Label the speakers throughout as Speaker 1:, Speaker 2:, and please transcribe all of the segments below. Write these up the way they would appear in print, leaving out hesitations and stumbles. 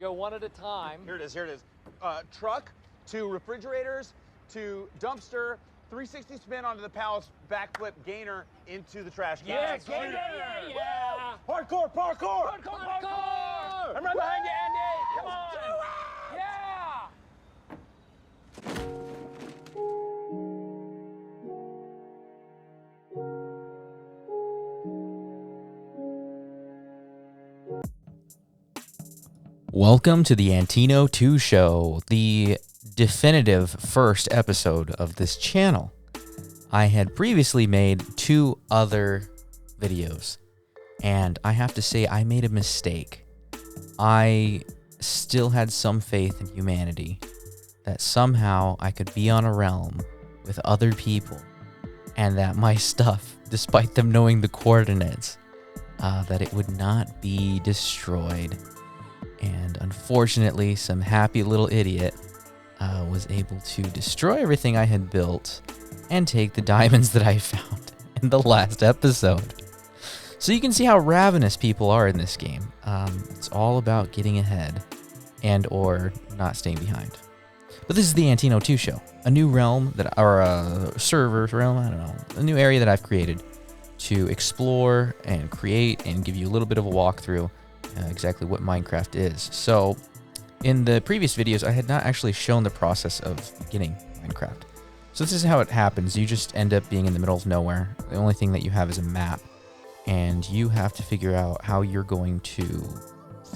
Speaker 1: Go one at a time.
Speaker 2: Here it is, here it is. Truck to refrigerators to dumpster, 360 spin onto the palace, backflip gainer into the trash can.
Speaker 1: Yeah, gainer! Yeah!
Speaker 2: Hardcore, parkour!
Speaker 1: Parkour!
Speaker 2: I'm right behind you, Andy! Come on!
Speaker 1: Let's do it! Yeah! Welcome to the Antino 2 Show, the definitive first episode of this channel. I had previously made 2 other videos, and I have to say I made a mistake. I still had some faith in humanity, that somehow I could be on a realm with other people, and that my stuff, despite them knowing the coordinates, that it would not be destroyed. And unfortunately, some happy little idiot was able to destroy everything I had built and take the diamonds that I found in the last episode. So you can see how ravenous people are in this game. It's all about getting ahead and or not staying behind. But this is the Antino 2 Show, a new realm or a server realm, I don't know, a new area that I've created to explore and create and give you a little bit of a walkthrough exactly what Minecraft is. So in the previous videos, I had not actually shown the process of beginning Minecraft. So this is how it happens. You just end up being in the middle of nowhere. The only thing that you have is a map, and you have to figure out how you're going to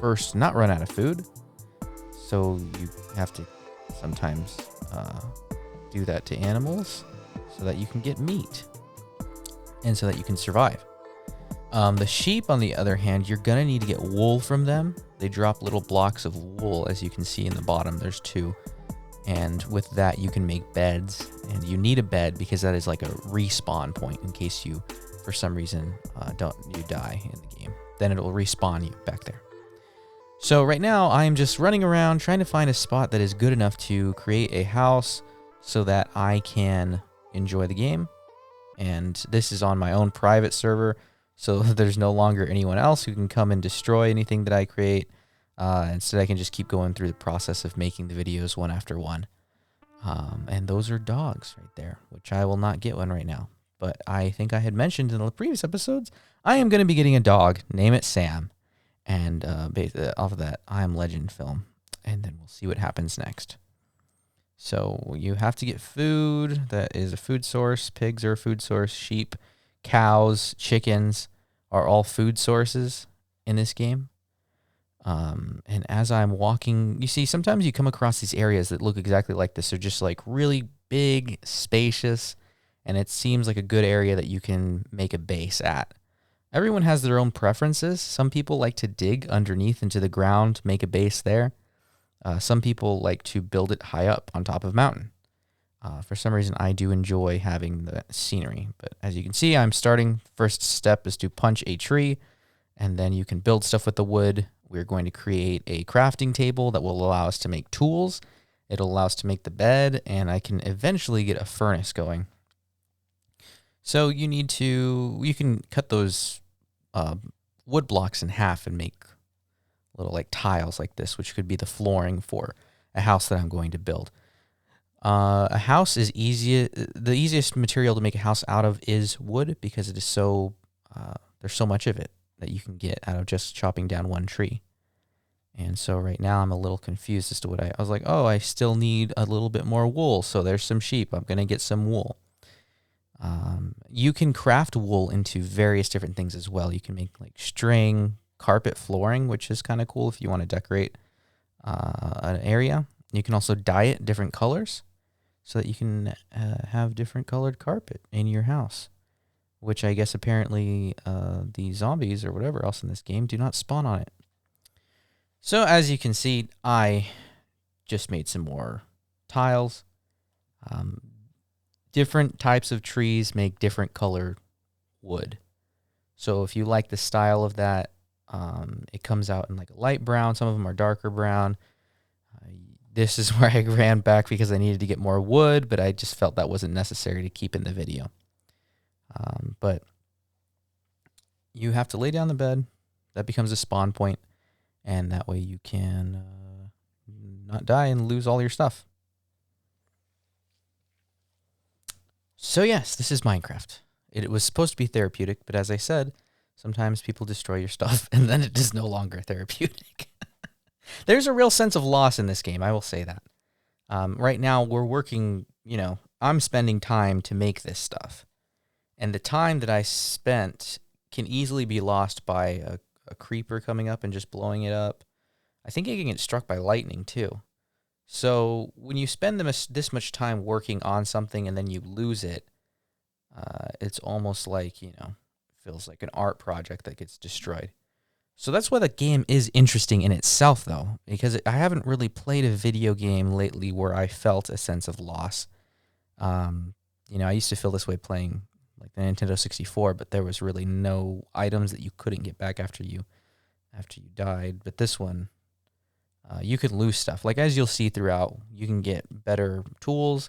Speaker 1: first not run out of food. So you have to sometimes do that to animals so that you can get meat and so that you can survive. The sheep, on the other hand, you're going to need to get wool from them. They drop little blocks of wool, as you can see in the bottom. There's 2. And with that, you can make beds. And you need a bed because that is like a respawn point in case you, for some reason, you die in the game. Then it'll respawn you back there. So right now, I'm just running around trying to find a spot that is good enough to create a house so that I can enjoy the game. And this is on my own private server, so there's no longer anyone else who can come and destroy anything that I create. Instead, I can just keep going through the process of making the videos one after one. And those are dogs right there, which I will not get one right now. But I think I had mentioned in the previous episodes, I am going to be getting a dog. Name it Sam. And off of that, I Am Legend film. And then we'll see what happens next. So you have to get food. That is a food source. Pigs are a food source. Sheep, cows, chickens are all food sources in this game. And as I'm walking, you see, sometimes you come across these areas that look exactly like this. They're just like really big, spacious, and it seems like a good area that you can make a base at. Everyone has their own preferences. Some people like to dig underneath into the ground, make a base there. Some people like to build it high up on top of a mountain. For some reason, I do enjoy having the scenery. But as you can see, I'm starting. First step is to punch a tree, and then you can build stuff with the wood. We're going to create a crafting table that will allow us to make tools. It'll allow us to make the bed, and I can eventually get a furnace going. So you can cut those wood blocks in half and make little like tiles like this, which could be the flooring for a house that I'm going to build. A house is easy. The easiest material to make a house out of is wood because it is so there's so much of it that you can get out of just chopping down one tree. And so right now I'm a little confused as to what I was like, oh, I still need a little bit more wool. So there's some sheep. I'm going to get some wool. You can craft wool into various different things as well. You can make like string, carpet flooring, which is kind of cool if you want to decorate an area. You can also dye it different colors so that you can have different colored carpet in your house, which I guess apparently the zombies or whatever else in this game do not spawn on it. So as you can see, I just made some more tiles. Different types of trees make different colored wood. So if you like the style of that, it comes out in like a light brown. Some of them are darker brown. This is where I ran back because I needed to get more wood, but I just felt that wasn't necessary to keep in the video. But you have to lay down the bed. That becomes a spawn point. and that way you can not die and lose all your stuff. So yes, this is Minecraft. It was supposed to be therapeutic, but as I said, sometimes people destroy your stuff, and then it is no longer therapeutic. There's a real sense of loss in this game, I will say that. Right now, we're working, I'm spending time to make this stuff. And the time that I spent can easily be lost by a creeper coming up and just blowing it up. I think it can get struck by lightning, too. So when you spend this much time working on something and then you lose it, it's almost like, feels like an art project that gets destroyed. So that's why the game is interesting in itself, though, because I haven't really played a video game lately where I felt a sense of loss. I used to feel this way playing like the Nintendo 64, but there was really no items that you couldn't get back after you died. But this one, you could lose stuff. Like, as you'll see throughout, you can get better tools,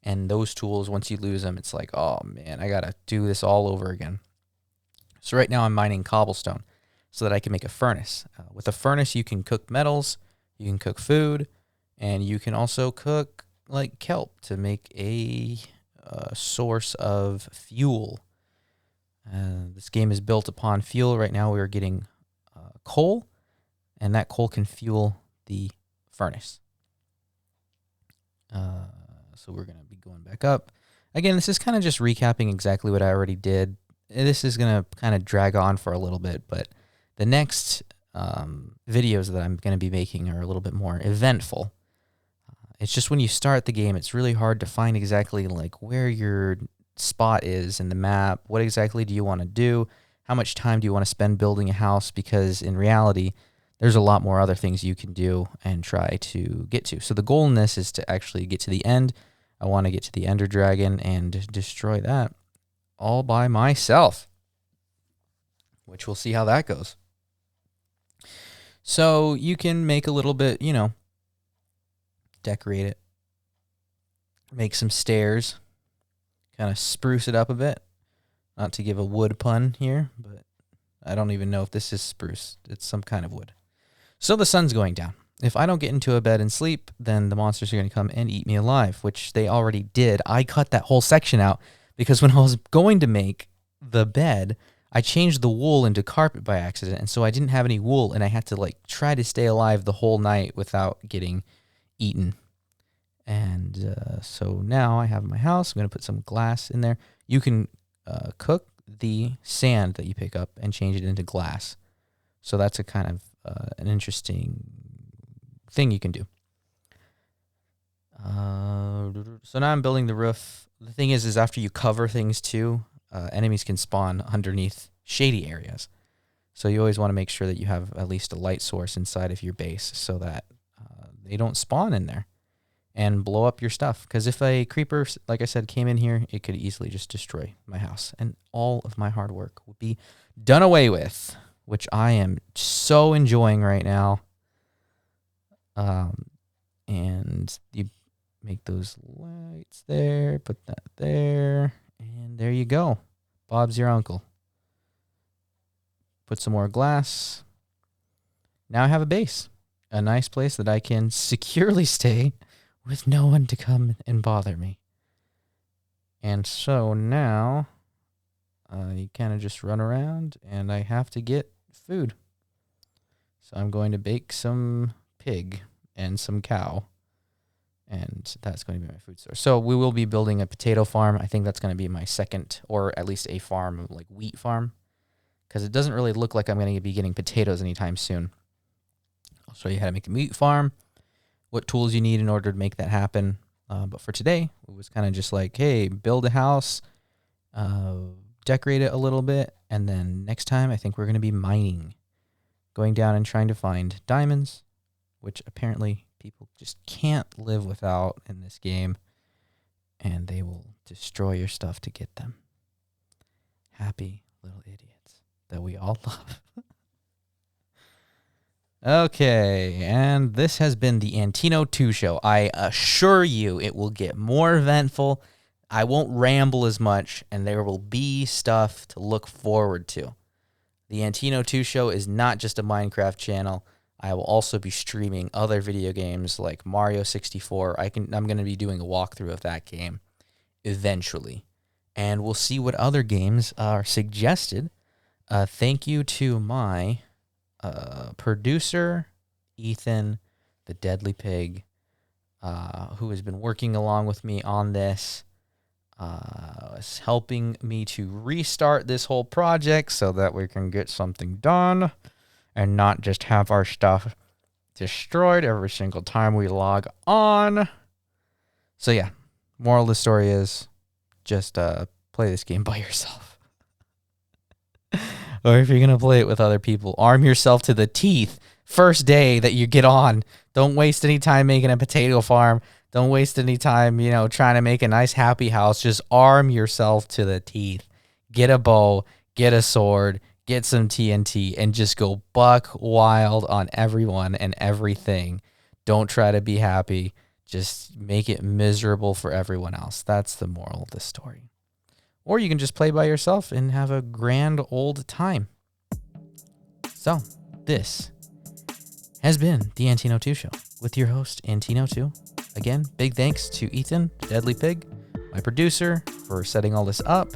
Speaker 1: and those tools, once you lose them, it's like, oh man, I gotta do this all over again. So right now I'm mining cobblestone so that I can make a furnace. With a furnace, you can cook metals, you can cook food, and you can also cook like kelp to make a source of fuel. This game is built upon fuel. Right now we are getting coal, and that coal can fuel the furnace. So we're going to be going back up. Again, this is kind of just recapping exactly what I already did. This is going to kind of drag on for a little bit, but the next videos that I'm going to be making are a little bit more eventful. It's just when you start the game, it's really hard to find exactly like where your spot is in the map. What exactly do you want to do? How much time do you want to spend building a house? Because in reality, there's a lot more other things you can do and try to get to. So the goal in this is to actually get to the end. I want to get to the Ender Dragon and destroy that all by myself, which we'll see how that goes. So you can make a little bit, decorate it, make some stairs, kind of spruce it up a bit. Not to give a wood pun here, but I don't even know if this is spruce. It's some kind of wood. So the sun's going down. If I don't get into a bed and sleep, then the monsters are going to come and eat me alive, which they already did. I cut that whole section out because when I was going to make the bed, I changed the wool into carpet by accident, and so I didn't have any wool, and I had to try to stay alive the whole night without getting eaten. And so now I have my house. I'm going to put some glass in there. You can cook the sand that you pick up and change it into glass. So that's a kind of an interesting thing you can do. So now I'm building the roof. The thing is after you cover things too, enemies can spawn underneath shady areas. So you always want to make sure that you have at least a light source inside of your base so that they don't spawn in there and blow up your stuff. Because if a creeper, like I said, came in here, it could easily just destroy my house. And all of my hard work would be done away with, which I am so enjoying right now. And you make those lights there, put that there, and there you go. Bob's your uncle. Put some more glass. Now I have a base. A nice place that I can securely stay with no one to come and bother me. And so now you kind of just run around, and I have to get food. So I'm going to bake some pig and some cow, and that's going to be my food source. So we will be building a potato farm. I think that's going to be my second, or at least a farm, like wheat farm, because it doesn't really look like I'm going to be getting potatoes anytime soon. I'll show you how to make the wheat farm, what tools you need in order to make that happen. But for today, it was kind of just like, hey, build a house, decorate it a little bit, and then next time I think we're going to be mining, going down and trying to find diamonds, which apparently people just can't live without in this game, and they will destroy your stuff to get them. Happy little idiots that we all love. Okay, and this has been the Antino 2 show. I assure you it will get more eventful. I won't ramble as much, and there will be stuff to look forward to. The Antino 2 show is not just a Minecraft channel. I will also be streaming other video games like Mario 64. I'm going to be doing a walkthrough of that game eventually. And we'll see what other games are suggested. Thank you to my producer, Ethan, the Deadly Pig, who has been working along with me on this, is helping me to restart this whole project so that we can get something done and not just have our stuff destroyed every single time we log on. So yeah, moral of the story is just play this game by yourself. Or if you're going to play it with other people, arm yourself to the teeth first day that you get on. Don't waste any time making a potato farm. Don't waste any time, trying to make a nice happy house. Just arm yourself to the teeth. Get a bow, get a sword, get some TNT, and just go buck wild on everyone and everything. Don't try to be happy. Just make it miserable for everyone else. That's the moral of the story. Or you can just play by yourself and have a grand old time. So, this has been the Antino 2 Show with your host, Antino 2. Again, big thanks to Ethan, Deadly Pig, my producer, for setting all this up.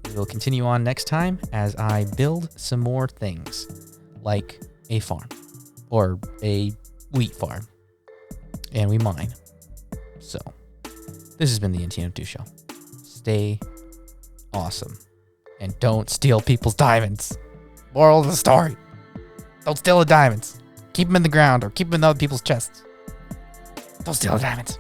Speaker 1: We will continue on next time as I build some more things, like a farm or a wheat farm, and we mine. So, this has been the Antino 2 Show. Stay awesome, and don't steal people's diamonds. Moral of the story: don't steal the diamonds. Keep them in the ground or keep them in other people's chests. Don't steal the diamonds.